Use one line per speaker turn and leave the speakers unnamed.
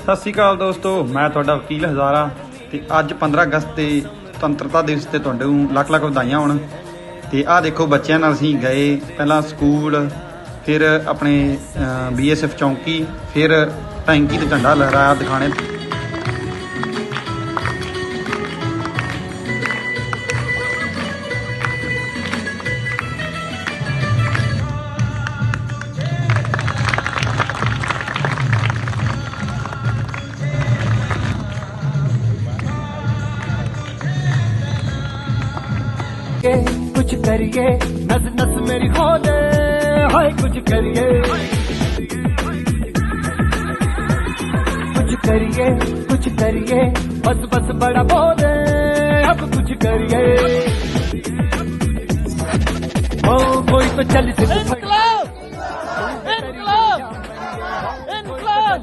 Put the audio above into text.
सत श्री अकाल दोस्तों, मैं तुहाडा वकील हज़ारा ते अज 15 अगस्त के स्वतंत्रता दिवस ते तुहानू लख लख बधाइयां होण। ते आ देखो बच्चों नाल असीं गए पहला स्कूल, फिर अपने BSF चौंकी, फिर टैंकी ते झंडा लहराया दिखाने।
कुछ करिए नस नस मेरी खोले, हाय कुछ करिए, कुछ करिए, बस बस बड़ा बोले, अब कुछ करिए। ओ कोई तो चल से
इनकलाब, इनकलाब, इनकलाब।